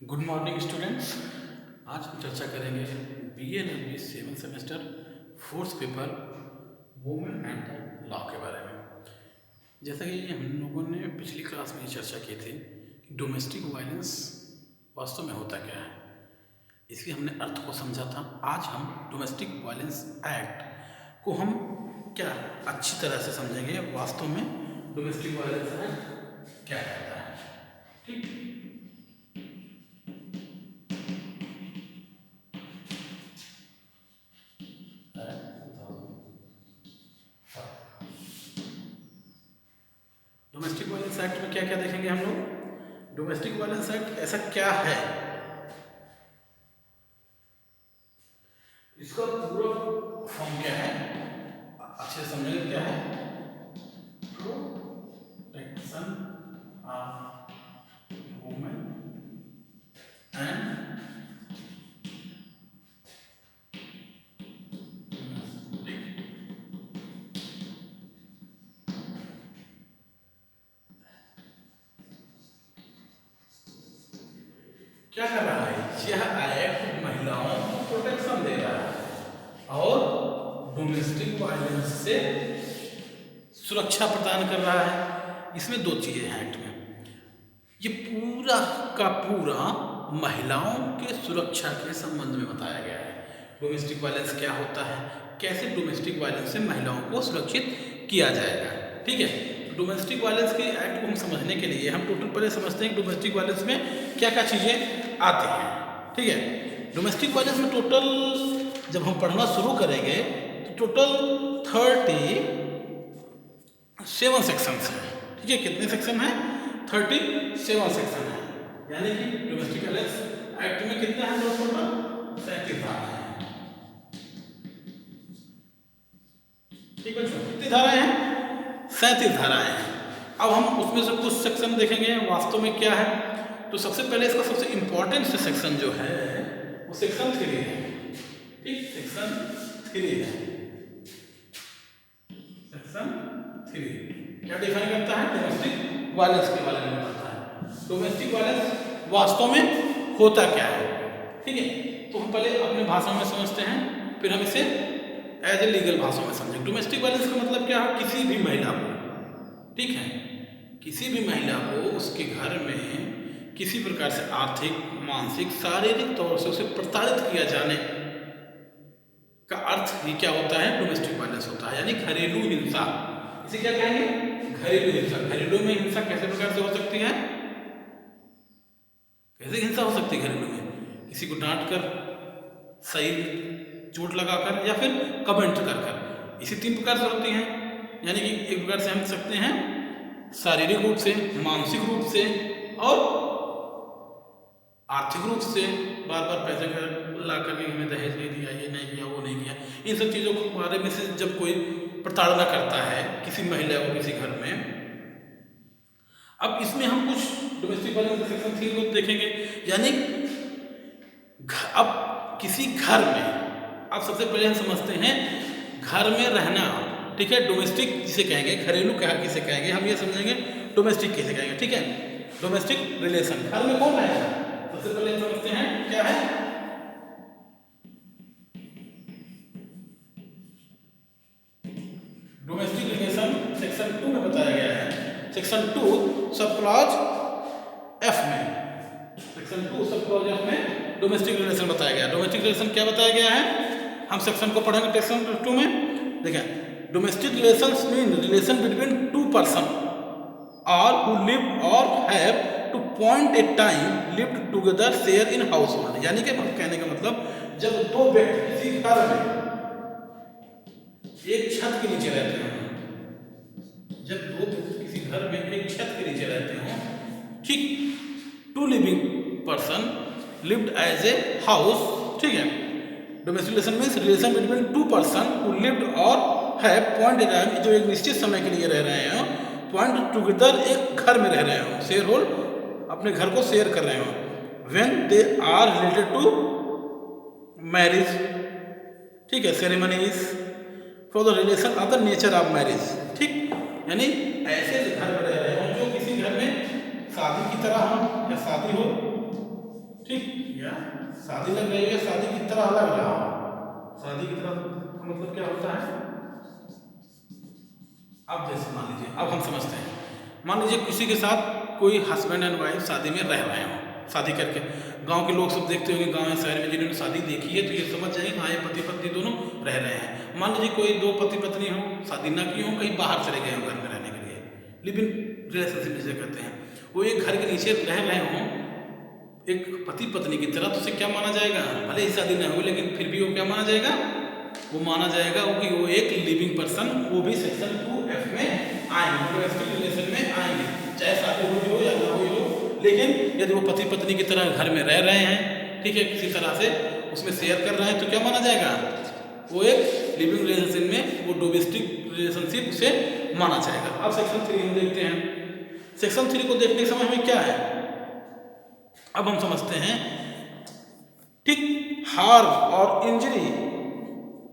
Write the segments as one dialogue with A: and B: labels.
A: Good morning students. आज हम चर्चा करेंगे BA LLB 7 semester fourth paper women and the law के बारे में। जैसा कि हम लोगों ने पिछली क्लास में चर्चा की थी कि डोमेस्टिक वायलेंस वास्तव में होता क्या है, इसके हमने अर्थ को समझा था। आज हम डोमेस्टिक वायलेंस एक्ट को हम क्या अच्छी तरह से समझेंगे, वास्तव में डोमेस्टिक वायलेंस एक्ट क्या कहता है। ठीक, डोमेस्टिक वायलेंस एक्ट में क्या क्या देखेंगे हम लोग। डोमेस्टिक वायलेंस एक्ट ऐसा क्या है, इसका पूरा फॉर्म क्या है, अच्छे से समझेंगे क्या है। प्रोटेक्शन ऑफ वुमेन एंड क्या कर रहा है, यह एक्ट महिलाओं को प्रोटेक्शन दे रहा है और डोमेस्टिक वायलेंस से सुरक्षा प्रदान कर रहा है। इसमें दो चीजें हैं एक्ट में, ये पूरा का पूरा महिलाओं के सुरक्षा के संबंध में बताया गया है। डोमेस्टिक वायलेंस क्या होता है, कैसे डोमेस्टिक वायलेंस से महिलाओं को सुरक्षित किया जाएगा। ठीक है, डोमेस्टिक वायलेंस के एक्ट को हम समझने के लिए हम टोटल पहले समझते हैं कि डोमेस्टिक वायलेंस में क्या क्या चीज़ें आती हैं। ठीक है, डोमेस्टिक वायलेंस में टोटल जब हम पढ़ना शुरू करेंगे तो टोटल 37 सेक्शन हैं। ठीक है, कितने सेक्शन हैं? 37 सेक्शन है। यानी कि डोमेस्टिक वायलेंस एक्ट में कितने हैं टोटल? 37 धाराएं हैं। ठीक बच्चों, कितनी धाराएं हैं? 37 धाराएं हैं। अब हम उसमें से कुछ सेक्शन देखेंगे वास्तव में क्या है। तो सबसे पहले इसका सबसे इंपॉर्टेंट सेक्शन जो है वो सेक्शन 3 है। ठीक, सेक्शन 3 है। सेक्शन 3 क्या डिफाइन करता है? डोमेस्टिक वायलेंस के बारे में बताता है। डोमेस्टिक वायलेंस वास्तव में होता क्या है। ठीक है, तो हम पहले अपने भाषा में समझते हैं, फिर हम इसे एज ए लीगल भाषा में समझेंगे। डोमेस्टिक वायलेंस का मतलब क्या है? किसी भी महिला को, ठीक है, किसी भी महिला को उसके घर में किसी प्रकार से आर्थिक, मानसिक, शारीरिक तौर से उसे प्रताड़ित किया जाने का अर्थ ही क्या होता है? डोमेस्टिक वायलेंस होता है, यानी घरेलू हिंसा। इसे क्या कहेंगे? घरेलू हिंसा। घरेलू में हिंसा कैसे प्रकार से हो सकती है? कैसे हिंसा हो सकती है घरेलू में? किसी को डांट कर, सही चोट लगाकर, या फिर कमेंट कर कर। इसी 3 प्रकार से होती हैं। यानी कि एक प्रकार से हम सकते हैं शारीरिक रूप से, मानसिक रूप से और आर्थिक रूप से। बार बार पैसे ला करके हमें दहेज नहीं दिया, ये नहीं किया, वो नहीं किया, इन सब चीज़ों के बारे में से जब कोई प्रताड़ना करता है किसी महिला को किसी घर में। अब इसमें हम कुछ डोमेस्टिक वायलेंस के सेक्शन 3 को देखेंगे। यानी अब किसी घर में, अब सबसे पहले हम समझते हैं घर में रहना। ठीक है, डोमेस्टिक जिसे कहेंगे, घरेलू क्या किसे कहेंगे, हम ये समझेंगे डोमेस्टिक किसे कहेंगे। ठीक है, डोमेस्टिक रिलेशन, घर में कौन रहेगा? सबसे पहले हम समझते हैं क्या है। डोमेस्टिक रिलेशन सेक्शन 2 में बताया गया है। सेक्शन 2 सब क्लॉज एफ में, सेक्शन 2 सब क्लॉज एफ में डोमेस्टिक रिलेशन बताया गया। डोमेस्टिक रिलेशन क्या बताया गया है, हम सेक्शन को पढ़ेंगे सेक्शन 2 में। देखिए, domestic relations mean relation between 2 person और who live or have to point a time lived together share in household। यानी कि कहने का मतलब, जब 2 व्यक्ति किसी घर में एक छत के नीचे रहते हैं, जब 2 व्यक्ति किसी घर में एक छत के नीचे रहते हो, ठीक, 2 living person lived as a house. ठीक है, domestic relation means relation between 2 person who lived और हैव पॉइंट ए टाइम, जो एक निश्चित समय के लिए रह रहे हैं, पॉइंट टुगेदर, एक घर में रह रहे हो, शेयर होल्ड, अपने घर को शेयर कर रहे हो। When they are related to marriage. ठीक है, ceremonies for the relation of the nature of marriage. ठीक, यानी ऐसे घर में रह रहे हो जो किसी घर में शादी की तरह हो या शादी हो, ठीक, या शादी लग रही है, शादी की तरह लग रहा हो। शादी की तरह का मतलब क्या होता है? अब जैसे मान लीजिए, अब हम समझते हैं, मान लीजिए किसी के साथ कोई हस्बैंड एंड वाइफ शादी में रह रहे हो, शादी करके। गांव के लोग सब देखते होंगे, गांव या शहर में जिन्होंने शादी देखी है तो ये समझ जाएंगे हाँ ये पति पत्नी दोनों रह रहे हैं। मान लीजिए कोई दो पति पत्नी हो, शादी ना की हो, कहीं बाहर चले गए हो घर में रहने के लिए, लिव इन रिलेशनशिप जिसे कहते हैं, वो एक घर के नीचे रह रहे हो एक पति पत्नी की तरह, तो उसे क्या माना जाएगा? भले ही शादी ना हो लेकिन फिर भी वो क्या माना जाएगा? वो माना जाएगा कि वो एक लिविंग पर्सन, वो भी सेक्शन 2F में आएंगे, डोमेस्टिक रिलेशन में आएंगे, चाहे शादी हुई हो या ना हुई हो। लेकिन यदि वो पति पत्नी की तरह घर में रह रहे हैं, ठीक है, किसी तरह से उसमें शेयर कर रहे हैं, तो क्या माना जाएगा? वो एक लिविंग रिलेशनशिप में, वो डोमेस्टिक रिलेशनशिप से माना जाएगा। अब सेक्शन 3 हम देखते हैं। सेक्शन 3 को देखने के समय हमें क्या है, अब हम समझते हैं, ठीक, हार्म और इंजरी,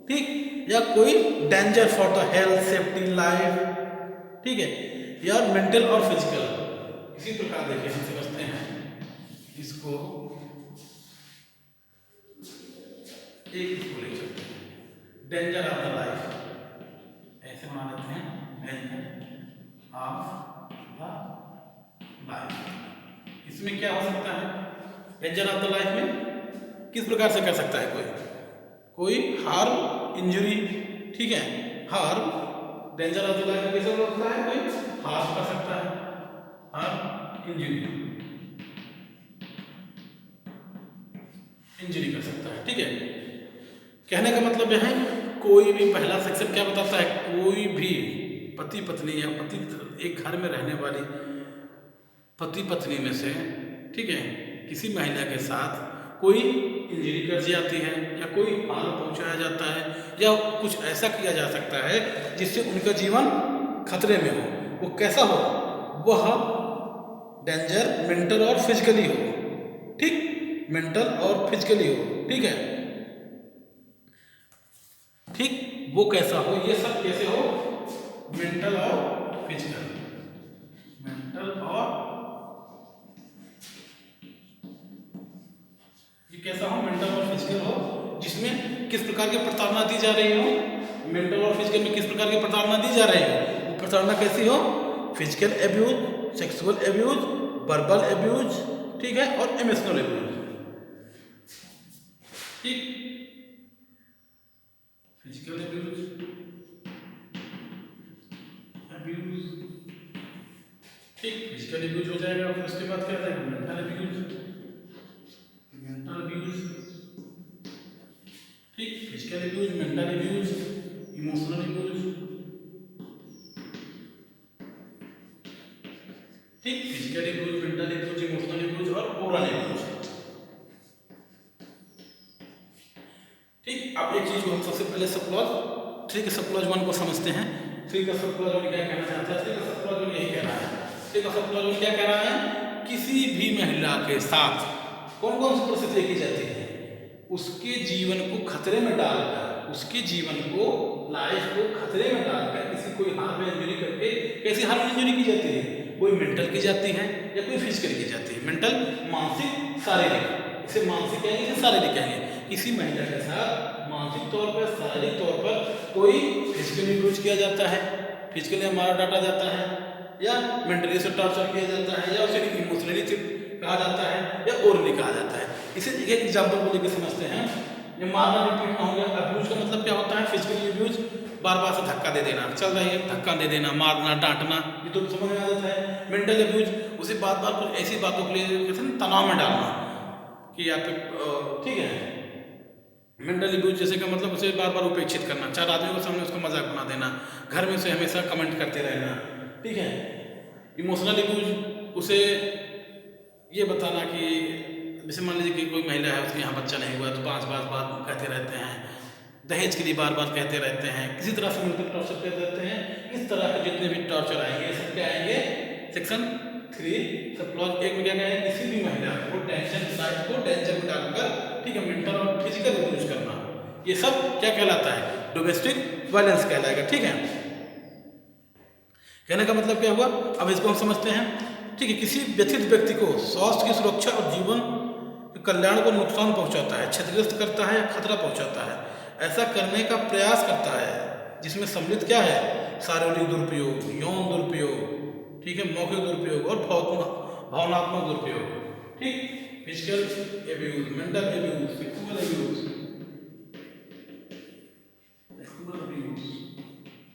A: ठीक, या कोई danger for the health safety life, ठीक है, या मेंटल और फिजिकल। इसी प्रकार देखिए हम समझते हैं इसको, एक इसको ले सकते हैं, डेंजर ऑफ द लाइफ, ऐसे बना लेते हैं, डेंजर ऑफ द लाइफ। इसमें क्या हो सकता है? डेंजर ऑफ द लाइफ में किस प्रकार से कर सकता है कोई हार्म इंजरी, ठीक है, harm, danger of the life में कैसे हो सकता है? कोई हार्म कर सकता है, हार्म इंजरी कर सकता है, ठीक है। कहने का मतलब यह है, कोई भी, पहला सेक्शन क्या बताता है? कोई भी पति पत्नी या एक घर में रहने वाली पति पत्नी में से, ठीक है, किसी महिला के साथ कोई इंजरी कर दी जाती है या कोई हार्म पहुंचाया जाता है या कुछ ऐसा किया जा सकता है जिससे उनका जीवन खतरे में हो, वो कैसा हो? वह डेंजर मेंटल और फिजिकली हो, ठीक, मेंटल और फिजिकली हो, ठीक है, ठीक, वो कैसा हो? ये सब कैसे हो? मेंटल और फिजिकल, मेंटल और कैसा हो? मेंटल और फिजिकल हो, जिसमें किस प्रकार की प्रताड़ना दी जा रही हो? मेंटल और फिजिकल में किस प्रकार की प्रताड़ना दी जा रही है? वो प्रताड़ना कैसी हो? Physical abuse, sexual abuse, verbal abuse, ठीक है, और इमोशनल एब्यूज, ठीक, फिजिकल एब्यूज, ठीक, फिजिकल एब्यूज हो जाएगा। फिर उसके बाद क्या रहेगा? मेंटल एब्यूज, ठीक, physical abuse, mental abuse, emotional abuse, ठीक, physical abuse, mental abuse, emotional abuse और ओरल एब्यूज, ठीक। अब एक चीज को हम सबसे पहले सब क्लॉज 3 के सब क्लॉज 1 को समझते हैं। 3 का सब क्लॉज 1 क्या कहना चाहता है? 3 का सब क्लॉज 1 यही कह रहा है, 3 का सब क्लॉज 1 क्या कह रहा है? किसी भी महिला के साथ कौन कौन सी परिस्थितियां की जाती है? उसके जीवन को खतरे में डालकर, उसके जीवन को, लाइफ को खतरे में डालकर किसी कोई हार्म इंजरी करके, कैसी हार्म इंजरी की जाती है? कोई मेंटल की जाती है या कोई फिजिकल की जाती है। मेंटल, मानसिक, शारीरिक, इसे मानसिक कहेंगे, इसे शारीरिक कहेंगे। किसी महिला के साथ मानसिक तौर पर, शारीरिक तौर पर कोई फिजिकली यूज किया जाता है, फिजिकली मारा डाटा जाता है, या मेंटली से टॉर्चर किया जाता है, या उसे इमोशनली कहा जाता है, या ओरली कहा जाता है। इसे एक एग्जाम्पल को लेकर समझते हैं। ये मारना रिपीट ना हो गया। अब्यूज का मतलब क्या होता है? फिजिकली अब्यूज, बार बार से धक्का दे देना, चल रही है धक्का दे देना, मारना, डांटना, ये तो समझ में आ जाता है। मेंटल अब्यूज, उसे बार बार कुछ ऐसी बातों के लिए कहते हैं तनाव में डालना कि आप, ठीक है। मेंटल अब्यूज जैसे का मतलब उसे बार बार उपेक्षित करना, 4 आदमियों के सामने उसको मजाक बना देना, घर में उसे हमेशा कमेंट करते रहना, ठीक है। इमोशनल अब्यूज, उसे ये बताना कि जैसे मान लीजिए कि कोई महिला है, उसके यहाँ बच्चा नहीं हुआ तो 5 बार कहते रहते हैं, दहेज के लिए बार बार कहते रहते हैं, किसी तरह से मेंटल टॉर्चर कहते रहते हैं। इस तरह के जितने भी टॉर्चर आएंगे सब क्या आएंगे? सेक्शन 3 सब क्लॉज 1 में क्या कहेंगे? किसी भी महिला को टेंशन, लाइफ को टेंशन में डालकर, ठीक है, मेंटल और फिजिकल अब्यूज करना, ये सब क्या कहलाता है? डोमेस्टिक वायलेंस कहलाएगा, ठीक है। कहने का मतलब क्या हुआ? अब इसको हम समझते हैं, ठीक है। किसी व्यथित व्यक्ति को स्वास्थ्य की सुरक्षा और जीवन कल्याण को नुकसान पहुंचाता है, क्षतिग्रस्त करता है या खतरा पहुंचाता है, ऐसा करने का प्रयास करता है, जिसमें सम्मिलित क्या है, शारीरिक दुरुपयोग, यौन दुरुपयोग, ठीक है, मौखिक दुरुपयोग और भावनात्मक दुरुपयोग, ठीक, physical abuse, mental abuse, sexual abuse,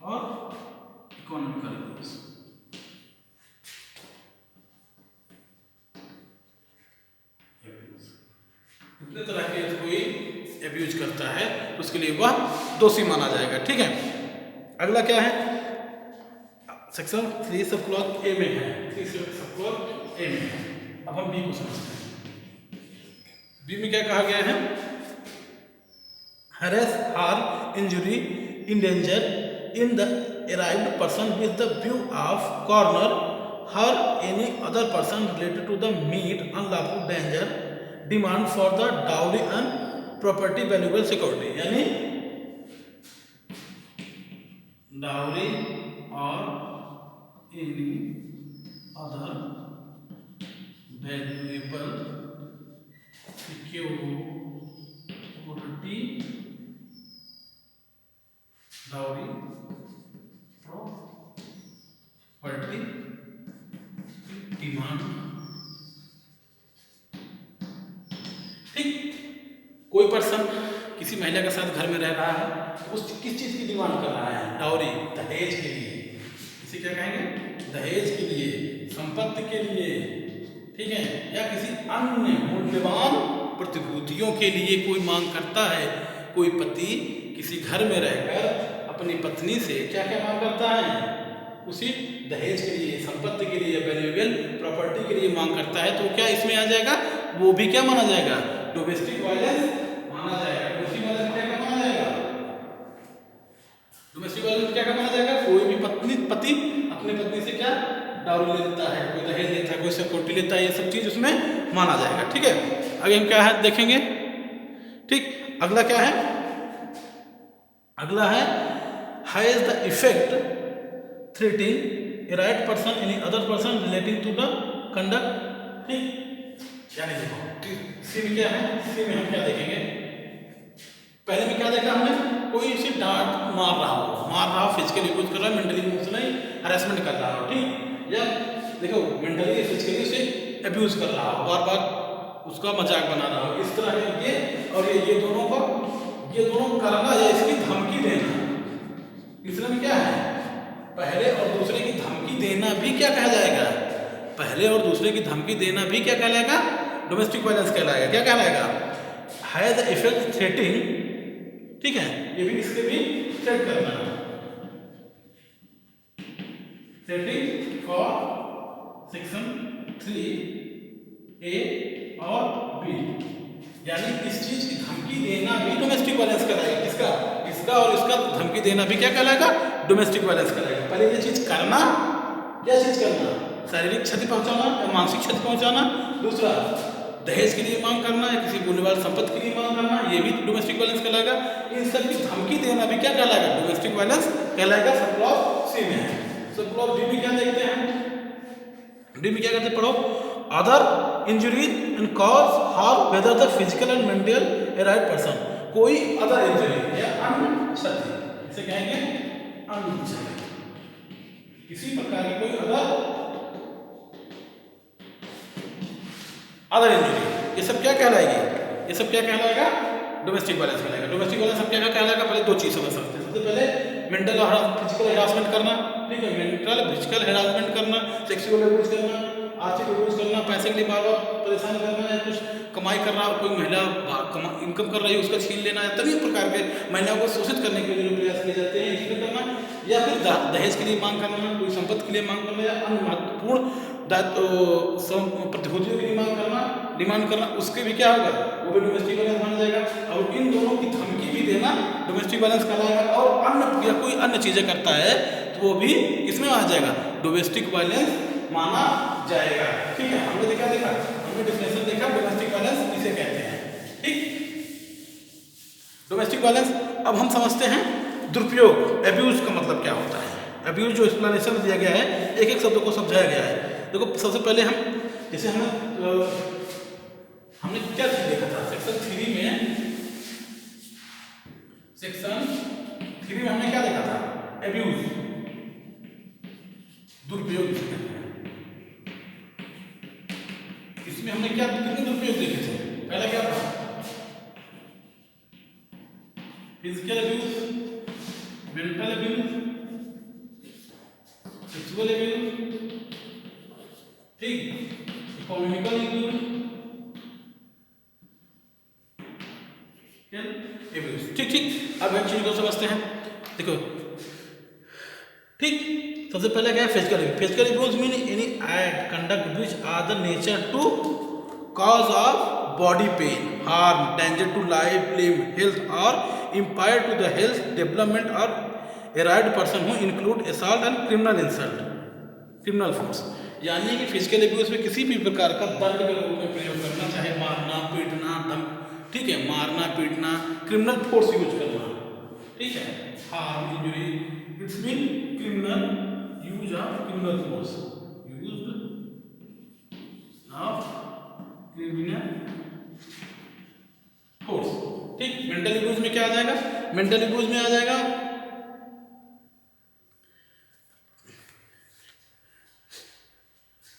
A: और इकोनॉमिकल एब्यूज। इतने तरह के कोई एब्यूज करता है तो उसके लिए वह दोषी माना जाएगा, ठीक है। अगला क्या है, सेक्शन 3 सब क्लॉज ए में है, 3 सब क्लॉज ए में है। अब हम बी को समझते हैं। बी में क्या कहा गया है, harass, harm, injury, endanger in the arrived person with the view of corner her any other person related to the meet unlawful danger demand for the dowry and property valuable security, यानी dowry or any other valuable security, dowry, property, demand, ठीक। कोई person किसी महिला के साथ घर में रह रहा है, उस किस चीज की डिमांड कर रहा है, डाउरी, दहेज के लिए, इसे क्या कहेंगे, दहेज के लिए, संपत्ति के लिए, ठीक है, या किसी अन्य मूल्यवान प्रतिभूतियों के लिए कोई मांग करता है। कोई पति किसी घर में रहकर अपनी पत्नी से क्या क्या मांग करता है, उसी दहेज के लिए, संपत्ति के लिए, वैल्यूएबल प्रॉपर्टी के लिए मांग करता है, तो क्या इसमें आ जाएगा, वो भी क्या माना जाएगा, डोमेस्टिक वायलेंस माना जाएगा। डोमेस्टिक वायलेंस क्या माना जाएगा, डोमेस्टिक वायलेंस क्या माना जाएगा, कोई भी पति अपनी पत्नी से क्या डाउरी लेता है, कोई दहेज लेता है, कोई सिक्योरिटी लेता है, ये सब चीज उसमें माना जाएगा, ठीक है। आगे हम क्या है देखेंगे, ठीक। अगला क्या है, अगला है has the effect threatening a right person any other person relating to the conduct, ठीक। यानी देखो सी में क्या है, सी में हम क्या देखेंगे, पहले में क्या देखा हमने, कोई इसे डांट मार रहा हो, फिजिकली यूज कर रहा है, मेंटली इमोशनली हरासमेंट कर रहा हो, ठीक, या देखो मेंटली फिजिकली उसे अब्यूज कर रहा हो, बार बार उसका मजाक बना रहा हो, इस तरह के ये और ये दोनों को, ये दोनों करना या इसकी धमकी देना, तीसरे में क्या है, पहले और दूसरे की धमकी देना भी क्या कहा जाएगा, पहले और दूसरे की धमकी देना भी क्या कहलाएगा, डोमेस्टिक वायलेंस कहलाएगा। क्या कहलाएगा, हैज द इफेक्ट थ्रेटिंग, ठीक है, ये भी इसके भी थ्रेट करना है, थ्रेटिंग फॉर सेक्शन 3A और B, यानी इस चीज की धमकी देना भी डोमेस्टिक वायलेंस कहलाएगा। किसका, इसका और इसका धमकी देना भी क्या कहलाएगा, डोमेस्टिक वायलेंस कहलाएगा। पहले ये चीज करना, क्या चीज करना, शारीरिक क्षति पहुंचाना या मानसिक क्षति पहुंचाना, दूसरा दहेज के लिए मांग करना या किसी मूल्यवान संपत्ति के लिए मांग करना, ये भी डोमेस्टिक वायलेंस कहलाएगा। इन सब की धमकी देना भी क्या कहलाएगा, डोमेस्टिक वायलेंस कहलाएगा। सब क्लॉज सी में है। सब क्लॉज डी में क्या देखते हैं, डी में क्या कहते हैं, पढ़ो, other injuries and cause harm whether the physical and mental A right person, कोई अदर इंजरी या अन्य क्षति, इसे कहेंगे अन्य क्षति, किसी प्रकार की कोई अदर इंजरी, ये सब क्या कहलाएगी, ये सब क्या कहलाएगा, डोमेस्टिक वायलेंस कहलाएगा। डोमेस्टिक वायलेंस सब क्या कहलाएगा, पहले दो चीज समझ सकते हैं। सबसे पहले मेंटल और फिजिकल हेरासमेंट करना, ठीक है, मेंटल फिजिकल हेरासमेंट करना, सेक्सुअल अब्यूज करना, आर्थिक अब्यूज करना, पैसे के लिए बार बार परेशान करना, या कुछ कमाई कर रहा हो, कोई महिला इनकम कर रही है उसका छीन लेना, तभी प्रकार के महिलाओं को शोषित करने के लिए प्रयास किए जाते हैं, इसमें करना, या फिर दहेज के लिए मांग करना, कोई संपत्ति के लिए मांग करना, या अन्य महत्वपूर्ण प्रतिभूतियों के लिए मांग करना, डिमांड करना, उसके भी क्या होगा, वो भी डोमेस्टिक वायलेंस माना जाएगा। और इन दोनों की धमकी भी देना डोमेस्टिक वायलेंस कहलाएगा। और अन्य या कोई अन्य चीजें करता है तो वो भी किसमें आ जाएगा, डोमेस्टिक वायलेंस माना जाएगा। ठीक है, हमने देखा हमने डिफिनेशन देखा डोमेस्टिक वायलेंस किसे कहते हैं। ठीक, डोमेस्टिक वायलेंस। अब हम समझते हैं दुरुपयोग, एब्यूज का मतलब क्या होता है। एब्यूज जो एक्सप्लेनेशन दिया गया है, एक एक शब्द को समझाया गया है। देखो सबसे पहले हम जैसे हमने क्या इसमें हमने क्या कितने दुरुपयोग देखे थे? पहला क्या था? Physical abuse, mental abuse, sexual abuse, ठीक, इकोनॉमिकल अब्यूज, ठीक ठीक। अब एक चीज को समझते हैं, देखो ठीक। सबसे पहले क्या है? Physical abuse. Physical abuse mean any act conduct which are the nature to cause of body pain, harm, danger to life, limb, health or impair to the health, development or arrayed person who include assault and criminal insult, criminal force। यानी कि physical abuse में किसी भी प्रकार का दंड के रूप में प्रयोग करना, चाहे मारना, पीटना, धम, ठीक है, मारना, पीटना, क्रिमिनल फोर्स यूज करना, ठीक है, harm, injury, it's mean criminal use of criminal force, use of criminal force, ठीक। मेंटल अब्यूज में क्या आ जाएगा? मेंटल अब्यूज में आ जाएगा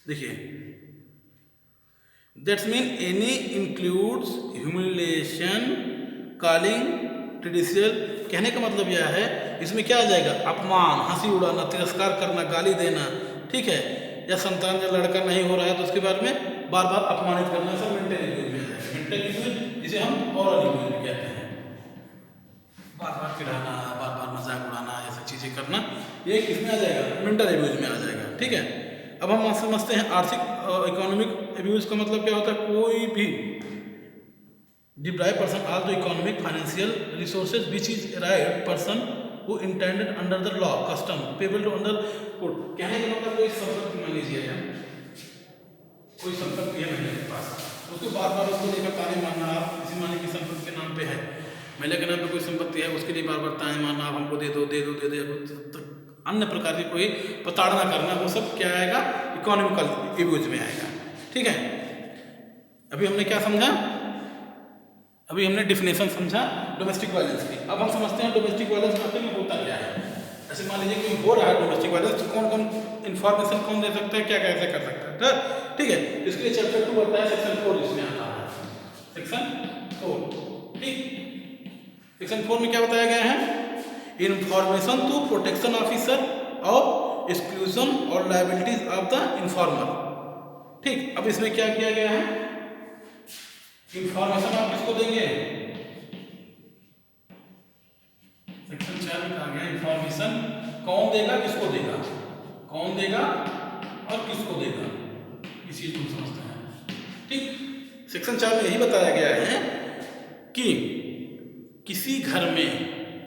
A: देखिए, that's mean any includes humiliation, calling, traditional. कहने का मतलब यह है, इसमें क्या आ जाएगा? अपमान, हंसी उड़ाना, तिरस्कार करना, गाली देना, ठीक है, या संतान या लड़का नहीं हो रहा है तो उसके बारे में बार बार अपमानित करना, सब मेंटल अब्यूज में है। मेंटल अब्यूज जिसे हम ओरल अब्यूज भी कहते हैं, बार बार चिढ़ाना, बार बार मजाक उड़ाना, ये सब चीजें करना, ये किसमें आ जाएगा? मेंटल अब्यूज में आ जाएगा, ठीक है। अब हम समझते हैं आर्थिक इकोनॉमिक अब्यूज का मतलब क्या होता है? कोई भी deprived person also economic financial resources which is arrived person who intended under the law custom payable to under court। कहने का मतलब कोई संपत्ति मान लीजिए है, कोई संपत्ति है महिला के पास, उसको बार बार उसको लेकर ताने मारना, आप किसी माने की संपत्ति के नाम पे है, महिला के नाम पे कोई संपत्ति है, उसके लिए बार बार ताने मारना, आप हमको दे दो दे दो दे दो, अन्य प्रकार की कोई प्रताड़ना करना, वो सब क्या आएगा? इकोनॉमिकल अब्यूज में आएगा, ठीक है। अभी हमने क्या समझा? अभी हमने डिफिनेशन समझा डोमेस्टिक वायलेंस की। अब हम समझते हैं डोमेस्टिक वायलेंस आखिर में होता क्या है। ऐसे मान लीजिए कोई हो रहा है डोमेस्टिक वायलेंस, तो कौन कौन इन्फॉर्मेशन कौन दे सकता है, क्या कैसे कर सकता है, ठीक है। इसके लिए चैप्टर 2 आता है, सेक्शन 4 इसमें आता है, सेक्शन 4, ठीक। सेक्शन 4 में क्या बताया गया है? इन्फॉर्मेशन टू प्रोटेक्शन ऑफिसर और एक्सक्लूजन और लायबिलिटीज ऑफ द इन्फॉर्मर, ठीक। अब इसमें क्या किया गया है? इंफॉर्मेशन आप किसको देंगे? सेक्शन 4 में कहा गया इंफॉर्मेशन कौन देगा, किसको देगा, कौन देगा और किसको देगा, इस चीज को समझते हैं, ठीक। सेक्शन 4 में यही बताया गया है कि किसी घर में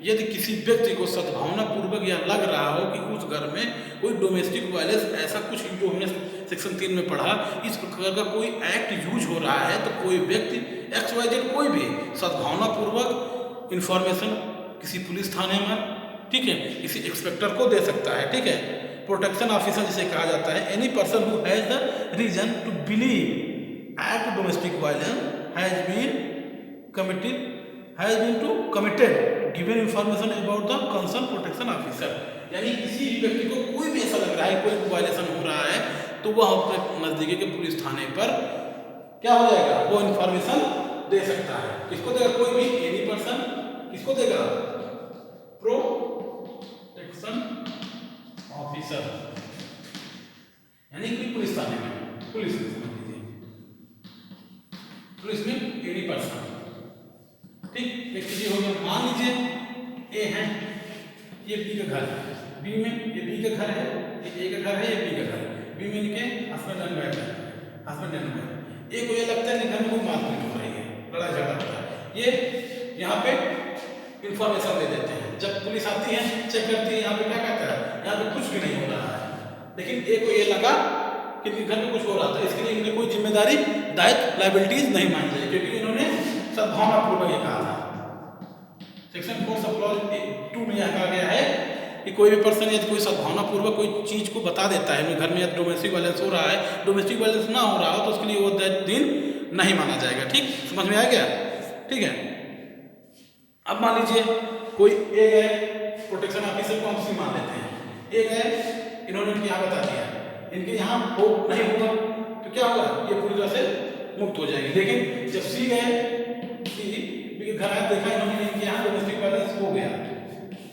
A: यदि किसी व्यक्ति को सद्भावना पूर्वक या लग रहा हो कि उस घर में कोई डोमेस्टिक वायलेंस, ऐसा कुछ जो हमने सेक्शन 3 में पढ़ा, इस प्रकार का कोई एक्ट यूज हो रहा है, तो कोई व्यक्ति XYZ कोई भी सद्भावना पूर्वक इंफॉर्मेशन किसी पुलिस थाने में, ठीक है, किसी इंस्पेक्टर को दे सकता है, ठीक है। प्रोटेक्शन ऑफिसर जिसे कहा जाता है, any person who has the reason to believe act domestic violence has been to committed given information about the concern protection officer. यानी किसी भी व्यक्ति को कोई भी ऐसा लग रहा है कोई वायलेशन हो रहा है, तो वह अपने नजदीकी के पुलिस थाने पर क्या हो जाएगा? वो इंफॉर्मेशन दे सकता है। किसको देगा? कोई भी एनी पर्सन किसको देगा? प्रोटेक्शन ऑफिसर, यानी कि पुलिस थाने में, पुलिस में समझ लीजिए, पुलिस में एनी पर्सन, ठीक। एक चीज हो गया, मान लीजिए ए है, ये बी का घर है, बी में ये बी का घर है, ये ए का घर है, ये बी का घर है, बी में इनके हस्बैंड एंड वाइफ है, हस्बैंड एंड वाइफ। ए को ये लगता है कि घर में कोई मारपीट हो रही है, लड़ाई झगड़ा होता है, ये यहाँ पे इंफॉर्मेशन दे देते हैं। जब पुलिस आती है, चेक करती है, यहाँ पे क्या कहता है, यहाँ पे कुछ भी नहीं हो रहा है, लेकिन ए को ये लगा कि घर में कुछ हो रहा था, इसके लिए इन्हें कोई जिम्मेदारी, दायित्व, लायबिलिटीज नहीं मानी जाए, क्योंकि इन्होंने सद्भावना पूर्वक ये कहा था। सेक्शन 4 सब क्लॉज 2 में यह कहा गया है कि कोई भी पर्सन यदि कोई सद्भावना पूर्वक कोई चीज को बता देता है, घर में यदि डोमेस्टिक वायलेंस हो रहा है, डोमेस्टिक वायलेंस ना हो रहा हो, तो उसके लिए वो दिन नहीं माना जाएगा, ठीक। समझ में आ गया, ठीक है। अब मान लीजिए कोई ए गए, प्रोटेक्शन ऑफिसर को हम सी मान लेते हैं, ए गए, इन्होंने यहाँ बता दिया, इनके यहाँ हो नहीं हुआ, तो तो क्या होगा, ये पूरी तरह से मुक्त हो जाएगी। लेकिन जब सी गए, सी घर आया, देखा इन्होंने इनके यहाँ डोमेस्टिक वायलेंस हो गया,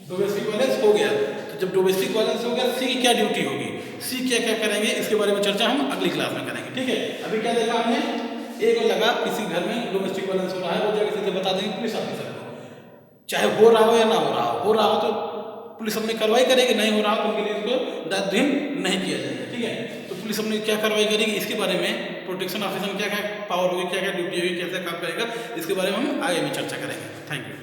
A: डोमेस्टिक वायलेंस हो गया। तो जब डोमेस्टिक वायलेंस हो गया, सी की क्या ड्यूटी होगी, सी क्या क्या करेंगे, इसके बारे में चर्चा हम अगली क्लास में करेंगे। ठीक है, अभी क्या देखा हमने, एक लगा किसी घर में डोमेस्टिक वायलेंस हो रहा है, वो जाके सीधे बता देंगे पुलिस ऑफिसर को, चाहे हो रहा हो या ना हो रहा हो रहा हो तो पुलिस अपनी कार्रवाई करेगी, नहीं हो रहा हो तो उनके लिए उसको दायित्वहीन नहीं किया जाएगा। ठीक है, तो पुलिस अपनी क्या कार्रवाई करेगी, इसके बारे में प्रोटेक्शन ऑफिसर में क्या क्या पावर होगी, क्या क्या ड्यूटी होगी, कैसे काम करेगा, इसके बारे में हम आगे में चर्चा करेंगे। Thank you.